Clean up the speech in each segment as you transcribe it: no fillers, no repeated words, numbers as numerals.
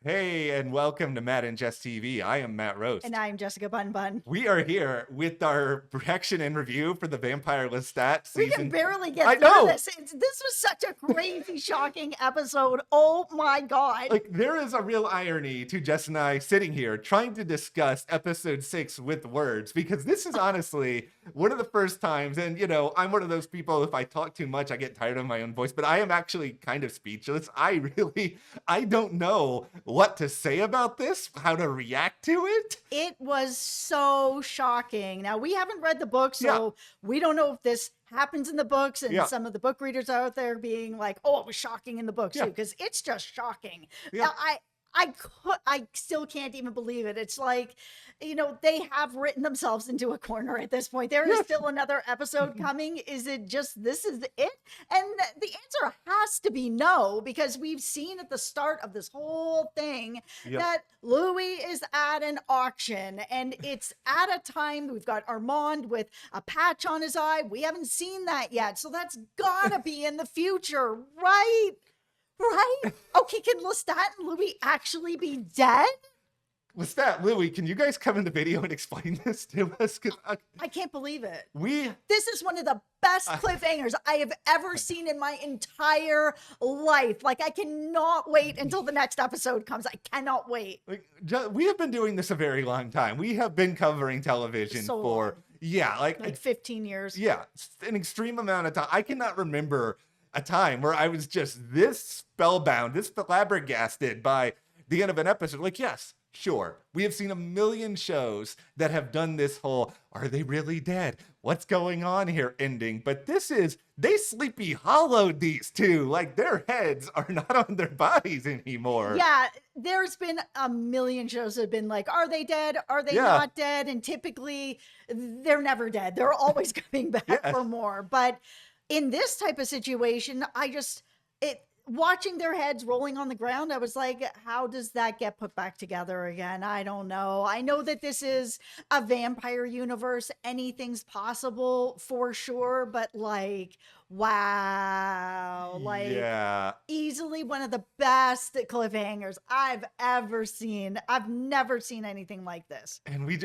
Hey, and welcome to Matt and Jess TV. I am Matt And Roast. I'm Jessica Bun Bun. We are here with our reaction and review for the Vampire Lestat We can season. barely I get through know, this. This was such a crazy, shocking episode. Oh my God. like there is a real irony to Jess and I sitting here trying to discuss episode 6 with words because this is honestly one of the first times, and I'm one of those people, if I talk too much, I get tired of my own voice, but I am actually kind of speechless. I don't know what to say about this, how to react to it. It was so shocking. Now, we haven't read the book, Yeah, so we don't know if this happens in the books, and yeah, some of the book readers out there being like, oh, it was shocking in the books too, yeah, because it's just shocking. yeah. I still can't even believe it. It's like, they have written themselves into a corner at this point. There is Yes. still another episode coming. Is it just this is it? And the answer has to be no, because we've seen at the start of this whole thing Yep. that Louis is at an auction, and it's at a time we've got Armand with a patch on his eye. We haven't seen that yet. So that's gotta be in the future, right? Right? Okay, can Lestat and Louis actually be dead? Lestat, Louis, can you guys come in the video and explain this to us? Because I can't believe it. we, This is one of the best cliffhangers I have ever seen in my entire life. Like, I cannot wait until the next episode comes. I cannot wait. we have been doing this a very long time. We have been covering television So for, long. yeah, Like 15 years. yeah, an extreme amount of time. I cannot remember a time where I was just this spellbound, this flabbergasted by the end of an episode. Like, yes, sure, we have seen a million shows that have done this whole, are they really dead? What's going on here ending? But they sleepy hollowed these two. Like, their heads are not on their bodies anymore. Yeah, there's been a million shows that have been like, are they dead? Are they Yeah. not dead? And typically they're never dead. They're always coming back Yes. for more. But in this type of situation, watching their heads rolling on the ground, I was like, how does that get put back together again? I don't know. I know that this is a vampire universe. Anything's possible for sure, but like, wow. Like, Yeah. easily one of the best cliffhangers I've ever seen. I've never seen anything like this. And we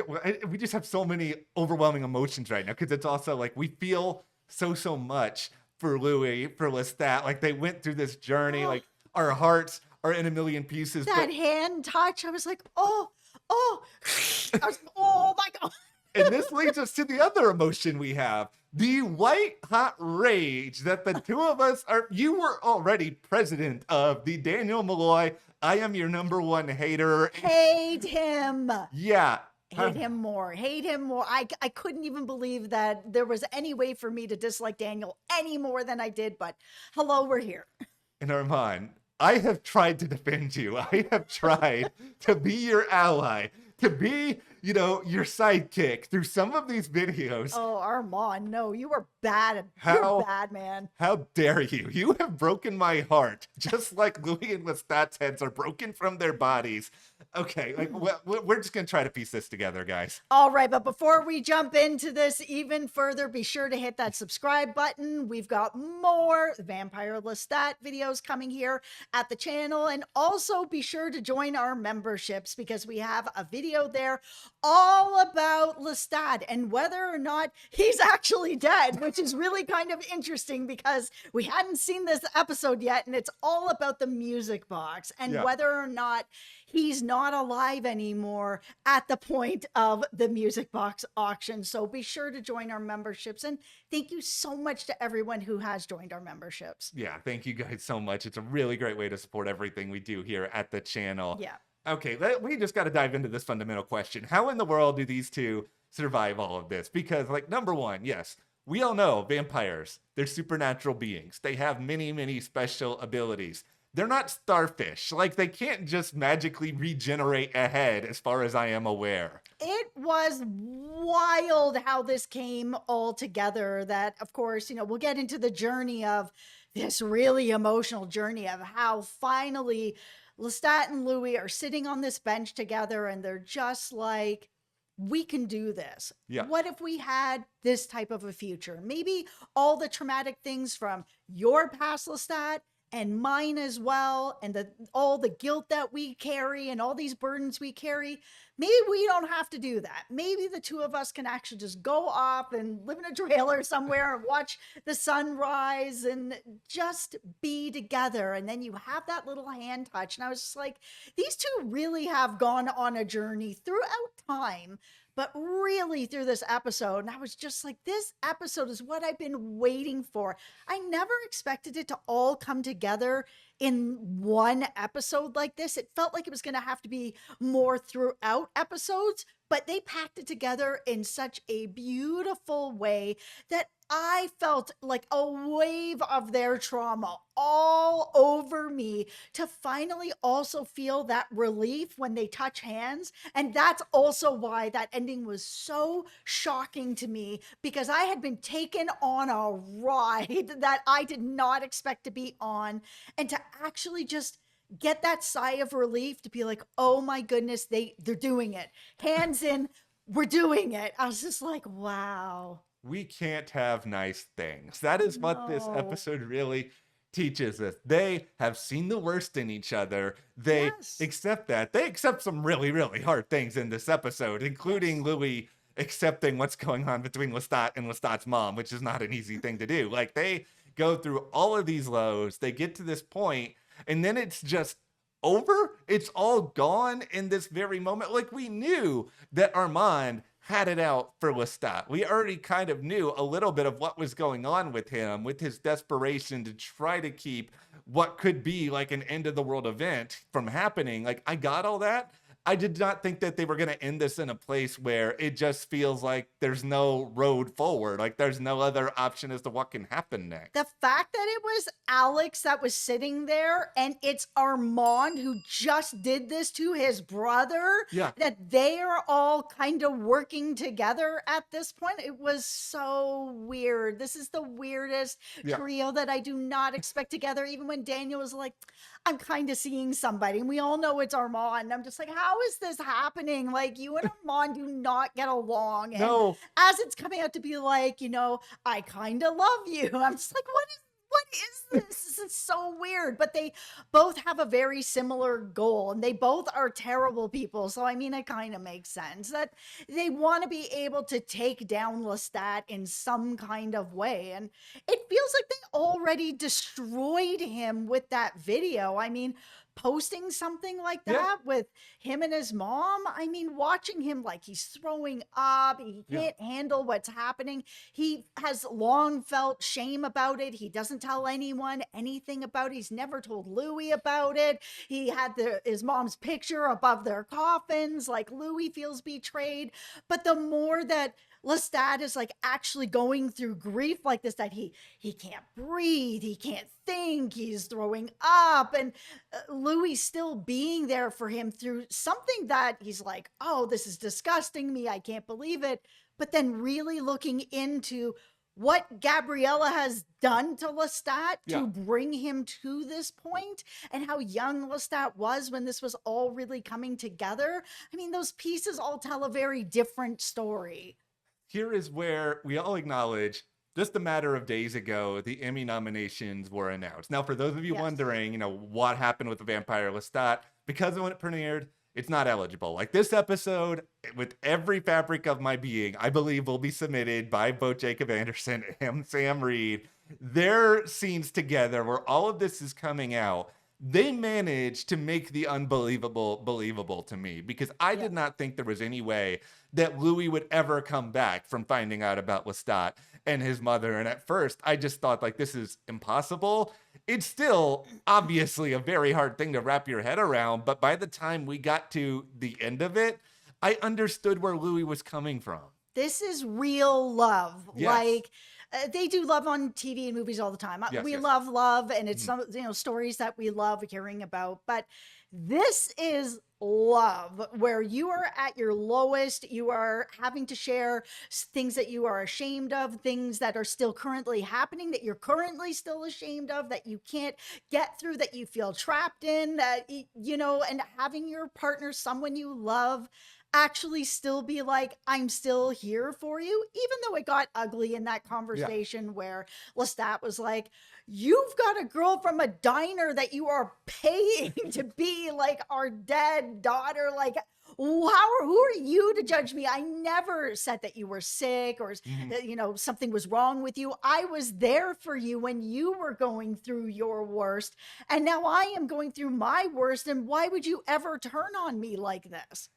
just have so many overwhelming emotions right now because it's also like we feel so much for Louis, for Lestat. Like, they went through this journey. Like, our hearts are in a million pieces. That hand touch, I was like, oh. I was, oh my God. And this leads us to the other emotion we have, the white hot rage that the two of us are. You were already president of the Daniel Malloy I am your number one hater. Hate him. Yeah. Hate him more. Hate him more. I couldn't even believe that there was any way for me to dislike Daniel any more than I did. But hello, we're here. And Armand, I have tried to defend you. I have tried to be your ally, to be, your sidekick through some of these videos. Oh, Armand, no, you were bad. How- You're bad, man. How dare you? You have broken my heart, just like Louis and Lestat's heads are broken from their bodies. Okay, like we're just gonna try to piece this together, guys. All right, but before we jump into this even further, be sure to hit that subscribe button. We've got more Vampire Lestat videos coming here at the channel, and also be sure to join our memberships because we have a video there all about Lestat and whether or not he's actually dead, which is really kind of interesting because we hadn't seen this episode yet, and it's all about the music box and Yeah. whether or not he's not alive anymore at the point of the music box auction. So be sure to join our memberships, and thank you so much to everyone who has joined our memberships. Yeah, thank you guys so much. It's a really great way to support everything we do here at the channel. Yeah. Okay, we just got to dive into this fundamental question. How in the world do these two survive all of this? Because, like, number one, yes, we all know vampires, they're supernatural beings. They have many special abilities. They're not starfish. Like, they can't just magically regenerate a head, as far as I am aware. It was wild how this came all together. That, of course, we'll get into the journey of this really emotional journey of how finally Lestat and Louis are sitting on this bench together, and they're just like, we can do this. Yeah. What if we had this type of a future? Maybe all the traumatic things from your past, Lestat, and mine as well, and all the guilt that we carry and all these burdens we carry. Maybe we don't have to do that. Maybe the two of us can actually just go off and live in a trailer somewhere and watch the sunrise and just be together. And then you have that little hand touch. And I was just like, these two really have gone on a journey throughout time, but really through this episode. And I was just like, this episode is what I've been waiting for. I never expected it to all come together in one episode like this. It felt like it was going to have to be more throughout episodes, but they packed it together in such a beautiful way that I felt like a wave of their trauma all over me to finally also feel that relief when they touch hands. And that's also why that ending was so shocking to me, because I had been taken on a ride that I did not expect to be on. And to actually just get that sigh of relief to be like, oh my goodness, they're doing it. Hands in, we're doing it. I was just like, wow. We can't have nice things. That is what this No. episode really teaches us. They have seen the worst in each other. They Yes. accept that. They accept some really, really hard things in this episode, including Louis accepting what's going on between Lestat and Lestat's mom, which is not an easy thing to do. Like, they go through all of these lows, they get to this point, and then it's just over. It's all gone in this very moment. Like, we knew that Armand had it out for Lestat. We already kind of knew a little bit of what was going on with him, with his desperation to try to keep what could be like an end of the world event from happening. Like, I got all that. I did not think that they were going to end this in a place where it just feels like there's no road forward. Like, there's no other option as to what can happen next. The fact that it was Alex that was sitting there and it's Armand who just did this to his brother, Yeah. that they are all kind of working together at this point, it was so weird. This is the weirdest Yeah. trio that I do not expect together. Even when Daniel was like, I'm kind of seeing somebody, and we all know it's Armand. I'm just like, how is this happening? Like, you and Armand do not get along. And No. as it's coming out to be like, I kind of love you, I'm just like, what is this? This is so weird. But they both have a very similar goal, and they both are terrible people. So, I mean, it kind of makes sense that they want to be able to take down Lestat in some kind of way. And it feels like they already destroyed him with that video. I mean, posting something like Yeah. that with him and his mom. I mean, watching him like he's throwing up, he Yeah. can't handle what's happening. He has long felt shame about it. He doesn't tell anyone anything about it. He's never told Louis about it. He had his mom's picture above their coffins. Like, Louis feels betrayed. But the more that Lestat is like actually going through grief like this, that he can't breathe, he can't think, he's throwing up, and Louis still being there for him through something that he's like, oh, this is disgusting me, I can't believe it. But then really looking into what Gabriella has done to Lestat Yeah. to bring him to this point, and how young Lestat was when this was all really coming together. I mean, those pieces all tell a very different story. Here is where we all acknowledge, just a matter of days ago, the Emmy nominations were announced. Now, for those of you Yes. wondering, what happened with the Vampire Lestat, because of when it premiered, it's not eligible. Like, this episode, with every fabric of my being, I believe will be submitted by both Jacob Anderson and Sam Reed. Their scenes together, where all of this is coming out, they managed to make the unbelievable believable to me, because I did not think there was any way that Louis would ever come back from finding out about Lestat and his mother. And at first, I just thought, like, this is impossible. It's still obviously a very hard thing to wrap your head around. But by the time we got to the end of it, I understood where Louis was coming from. This is real love. Yes. Like, they do love on TV and movies all the time. Yes, We yes. love, and it's some stories that we love hearing about. But this is love, where you are at your lowest. You are having to share things that you are ashamed of, things that are still currently happening, that you're currently still ashamed of, that you can't get through, that you feel trapped in, that and having your partner, someone you love, actually still be like, I'm still here for you, even though it got ugly in that conversation where Lestat was like, you've got a girl from a diner that you are paying to be like our dead daughter. Like, who are you to judge me? I never said that you were sick or Mhm. that, something was wrong with you. I was there for you when you were going through your worst. And now I am going through my worst. And why would you ever turn on me like this?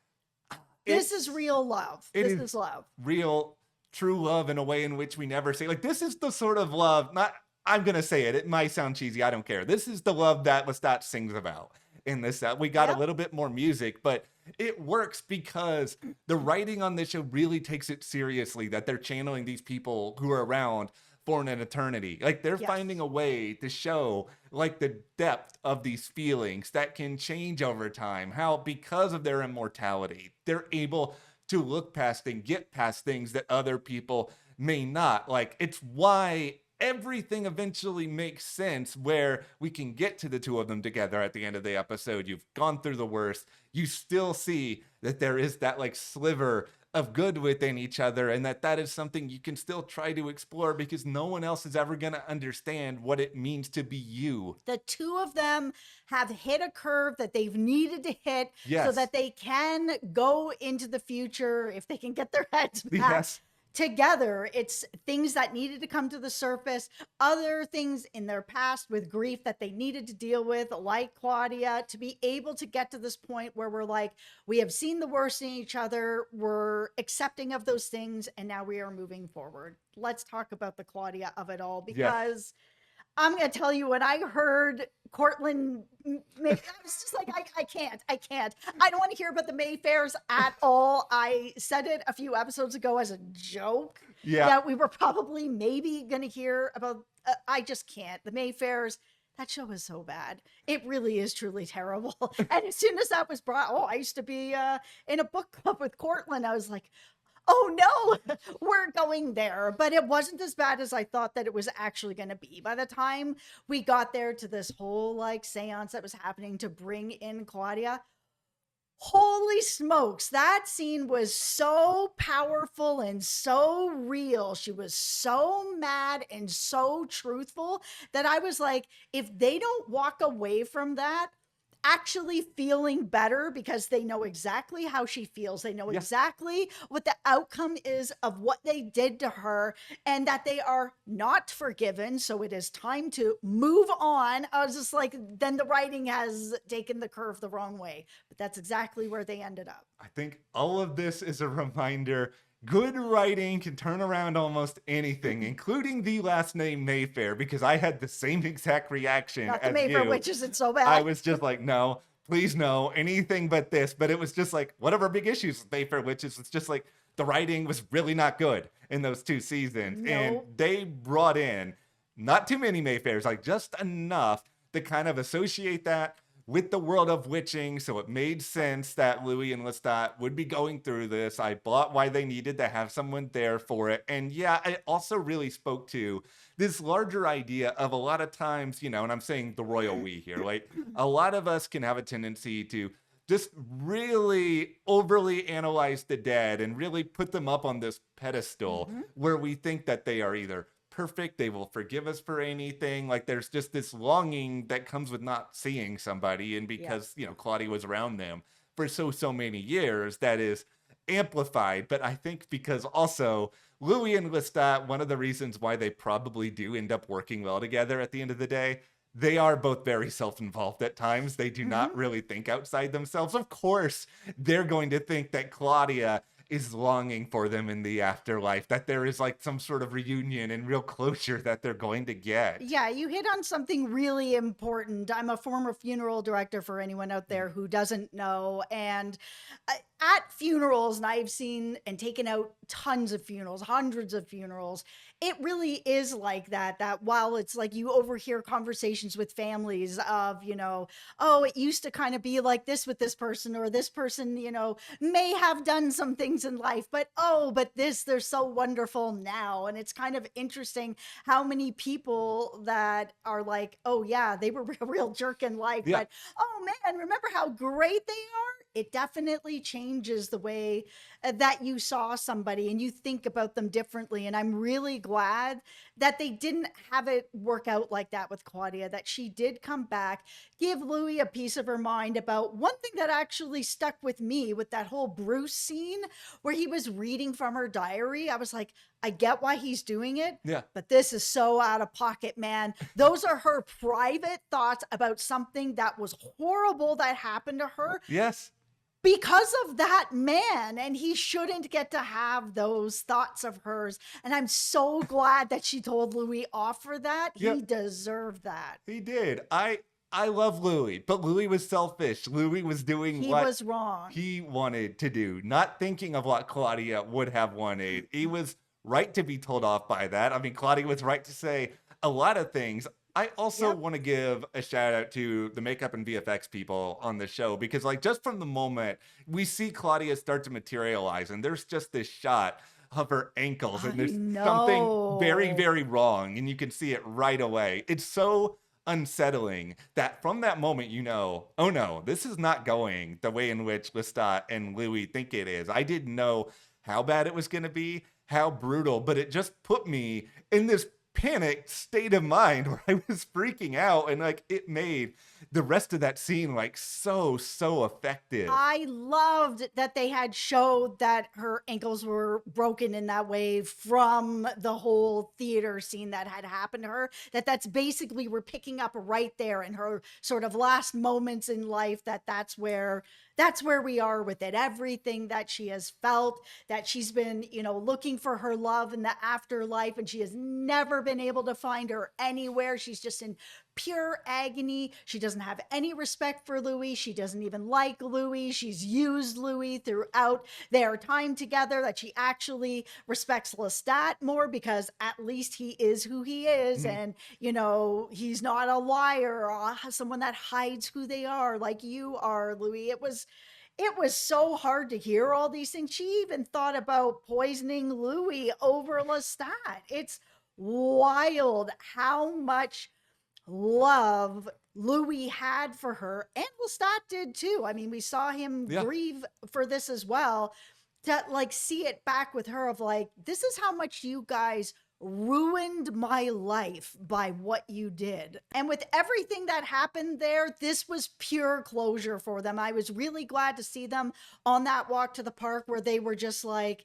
This is real love. It This is is love. real, true love in a way in which we never say. Like, this is the sort of love, not, I'm going to say it. It might sound cheesy. I don't care. This is the love that Lestat sings about in this. We got a Yep. little bit more music, but it works because the writing on this show really takes it seriously that they're channeling these people who are around for an eternity. Like, they're Yes. finding a way to show like the depth of these feelings that can change over time, how because of their immortality they're able to look past and get past things that other people may not. Like, it's why everything eventually makes sense, where we can get to the two of them together at the end of the episode. You've gone through the worst, you still see that there is that like sliver of good within each other, and that is something you can still try to explore, because no one else is ever going to understand what it means to be you. The two of them have hit a curve that they've needed to hit so Yes. that they can go into the future if they can get their heads back Yes. together. It's things that needed to come to the surface, other things in their past with grief that they needed to deal with, like Claudia, to be able to get to this point where we're like, we have seen the worst in each other, we're accepting of those things, and now we are moving forward. Let's talk about the Claudia of it all, because I'm going to tell you, when I heard Cortland, I was just like, I can't. I don't want to hear about the Mayfairs at all. I said it a few episodes ago as a joke. Yeah. That we were probably maybe going to hear about. I just can't. The Mayfairs, that show is so bad. It really is truly terrible. And as soon as that was brought, I used to be in a book club with Cortland. I was like, oh no, we're going there. But it wasn't as bad as I thought that it was actually going to be. By the time we got there to this whole like seance that was happening to bring in Claudia, holy smokes, that scene was so powerful and so real. She was so mad and so truthful that I was like, if they don't walk away from that actually feeling better, because they know exactly how she feels, they know exactly what the outcome is of what they did to her, and that they are not forgiven, so it is time to move on. I was just like, then the writing has taken the curve the wrong way, but that's exactly where they ended up. I think all of this is a reminder. Good writing can turn around almost anything, including the last name Mayfair, because I had the same exact reaction Not the as Mayfair you. witches, it's so bad. I was just like, no, please no, anything but this. But it was just like, one of our big issues with Vampire Witches, it's just like the writing was really not good in those 2 seasons. No. And they brought in not too many Mayfairs, like just enough to kind of associate that with the world of witching. So it made sense that Louis and Lestat would be going through this. I bought why they needed to have someone there for it. And yeah, it also really spoke to this larger idea of a lot of times, and I'm saying the royal we here, like a lot of us can have a tendency to just really overly analyze the dead and really put them up on this pedestal where we think that they are either perfect, they will forgive us for anything. Like, there's just this longing that comes with not seeing somebody, and because Claudia was around them for so many years, that is amplified. But I think because also Louis and Lestat, one of the reasons why they probably do end up working well together at the end of the day, they are both very self-involved at times. They do not really think outside themselves. Of course, they're going to think that Claudia is longing for them in the afterlife, that there is like some sort of reunion and real closure that they're going to get. Yeah, you hit on something really important. I'm a former funeral director, for anyone out there who doesn't know. And at funerals, and I've seen and taken out tons of funerals, hundreds of funerals, it really is like that while it's like you overhear conversations with families of, oh, it used to kind of be like this with this person, or this person, may have done some things in life, but they're so wonderful now. And it's kind of interesting how many people that are like, oh yeah, they were a real jerk in life, but oh man, remember how great they are? it definitely changes the way that you saw somebody and you think about them differently. And I'm really glad that they didn't have it work out like that with Claudia, that she did come back, give Louis a piece of her mind about one thing that actually stuck with me with that whole Bruce scene where he was reading from her diary. I was like, I get why he's doing it, Yeah. but this is so out of pocket, man. Those are her private thoughts about something that was horrible that happened to her Yes. because of that man, and he shouldn't get to have those thoughts of hers. And I'm so glad that she told Louis off for that. Yep. He deserved that. He did. I love Louis, but Louis was selfish. Louis was doing He what was wrong. he wanted to do, not thinking of what Claudia would have wanted. He was right to be told off by that. I mean, Claudia was right to say a lot of things. I also Yep. want to give a shout out to the makeup and VFX people on the show because, like, just from the moment we see Claudia start to materialize, and there's just this shot of her ankles, and I there's something very, know. very wrong, and you can see it right away. It's so unsettling that from that moment, you know, oh no, this is not going the way in which Lestat and Louis think it is. I didn't know how bad it was going to be, how brutal, but it just put me in this panicked state of mind where I was freaking out, and like it made the rest of that scene like so effective. I loved that they had showed that her ankles were broken in that way from the whole theater scene that had happened to her. That's basically we're picking up right there in her sort of last moments in life, that's where we are with it. Everything that she has felt, that she's been, looking for her love in the afterlife, and she has never been able to find her anywhere. She's just in pure agony. She doesn't have any respect for Louis. She doesn't even like Louis. She's used Louis throughout their time together, that she actually respects Lestat more because at least he is who he is. Mhm. And, he's not a liar or someone that hides who they are like you are, Louis. It was so hard to hear all these things. She even thought about poisoning Louis over Lestat. It's wild how much love Louis had for her, and Lestat did too. I mean, we saw him Yeah. grieve for this as well. To like see it back with her of like, this is how much you guys ruined my life by what you did. And with everything that happened there, this was pure closure for them. I was really glad to see them on that walk to the park where they were just like,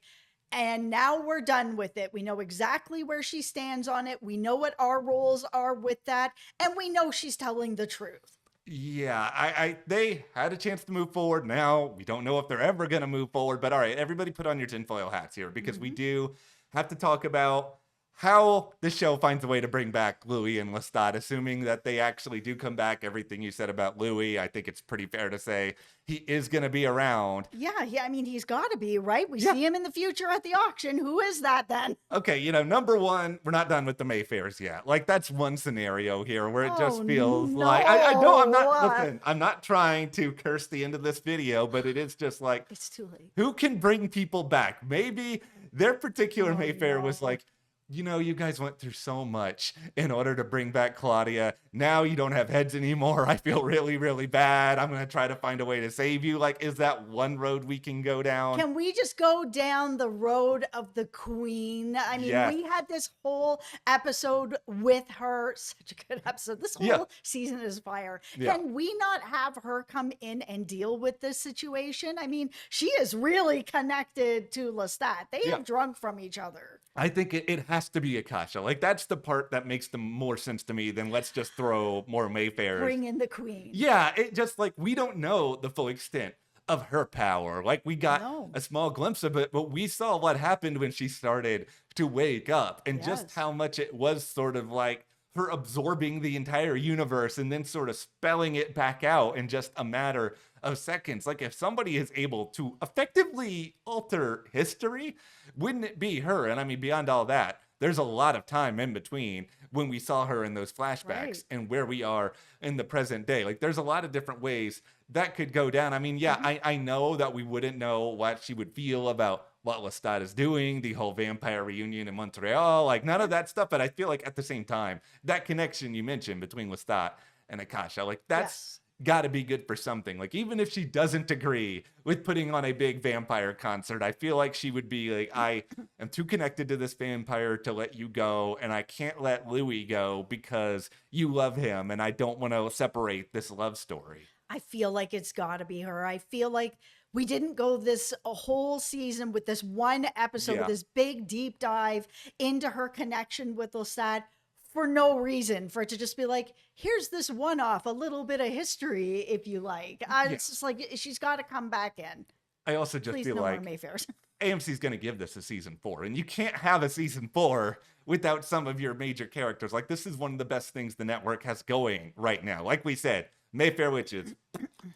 and now we're done with it. We know exactly where she stands on it. We know what our roles are with that. And we know she's telling the truth. Yeah, they had a chance to move forward. Now we don't know if they're ever going to move forward, but all right, everybody put on your tinfoil hats here because we do have to talk about how the show finds a way to bring back Louis and Lestat, assuming that they actually do come back. Everything you said about Louis, I think it's pretty fair to say he is going to be around. Yeah, I mean, he's got to be, right? We Yeah. see him in the future at the auction. Who is that then? Okay, number one, we're not done with the Mayfairs yet. Like, that's one scenario here where it just feels like I know I'm not listen, I'm not trying to curse the end of this video, but it is just like It's too late. who can bring people back? Maybe their particular Oh, Mayfair was no. like, you guys went through so much in order to bring back Claudia. Now you don't have heads anymore. I feel really, really bad. I'm going to try to find a way to save you. Like, is that one road we can go down? Can we just go down the road of the queen? I mean, Yes. we had this whole episode with her. Such a good episode. This whole Yeah. season is fire. Yeah. Can we not have her come in and deal with this situation? I mean, she is really connected to Lestat. They Yeah. have drunk from each other. I think it has to be Akasha. Like, that's the part that makes the more sense to me than let's just throw more Mayfairs. Bring in the queen. Yeah, it just like we don't know the full extent of her power. Like, we got No. a small glimpse of it, but we saw what happened when she started to wake up and just Yes. how much it was sort of like her absorbing the entire universe and then sort of spelling it back out in just a matter of seconds. Like, if somebody is able to effectively alter history, wouldn't it be her? And I mean, beyond all that, there's a lot of time in between when we saw her in those flashbacks Right. and where we are in the present day. Like, there's a lot of different ways that could go down. I mean, yeah, I know that we wouldn't know what she would feel about what Lestat is doing, the whole vampire reunion in Montreal, like none of that stuff. But I feel like at the same time, that connection you mentioned between Lestat and Akasha, like that's got to be good for something. Like, even if she doesn't agree with putting on a big vampire concert, I feel like she would be like, I am too connected to this vampire to let you go, and I can't let Louis go because you love him, and I don't want to separate this love story. I feel like it's got to be her. I feel like we didn't go this a whole season with this one episode with Yeah. this big deep dive into her connection with Lestat for no reason, for it to just be like, here's this one off, a little bit of history, if you like. Yeah. It's just like she's got to come back in. I also just Please, feel no more like Mayfairs. AMC's going to give this a season 4, and you can't have a season 4 without some of your major characters. Like, this is one of the best things the network has going right now. Like we said, Mayfair Witches,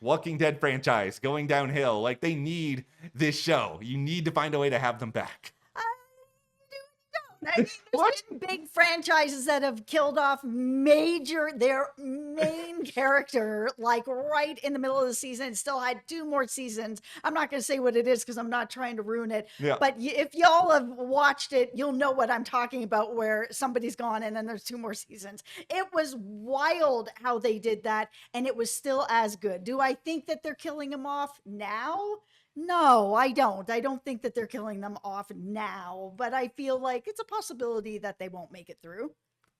Walking Dead franchise going downhill. Like, they need this show. You need to find a way to have them back. I mean, there's been big franchises that have killed off their main character, like right in the middle of the season. It still had 2 more seasons. I'm not going to say what it is because I'm not trying to ruin it. Yeah. But if y'all have watched it, you'll know what I'm talking about, where somebody's gone and then there's 2 more seasons. It was wild how they did that, and it was still as good. Do I think that they're killing him off now? No, I don't. I don't think that they're killing them off now, but I feel like it's a possibility that they won't make it through.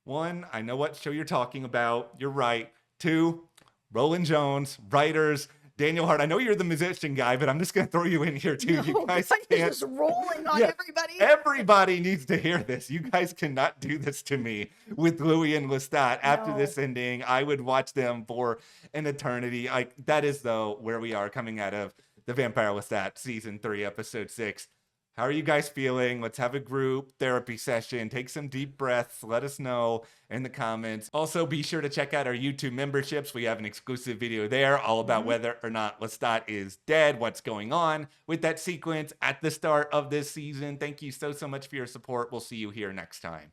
1, I know what show you're talking about. You're right. 2, Roland Jones, writers, Daniel Hart. I know you're the musician guy, but I'm just going to throw you in here too. You guys It's can't. just rolling on Yeah, everybody. Everybody needs to hear this. You guys cannot do this to me with Louis and Lestat. After No. this ending, I would watch them for an eternity. Like, that is, though, where we are coming out of the Vampire Lestat season 3, episode 6. How are you guys feeling? Let's have a group therapy session. Take some deep breaths. Let us know in the comments. Also, be sure to check out our YouTube memberships. We have an exclusive video there all about whether or not Lestat is dead, what's going on with that sequence at the start of this season. Thank you so much for your support. We'll see you here next time.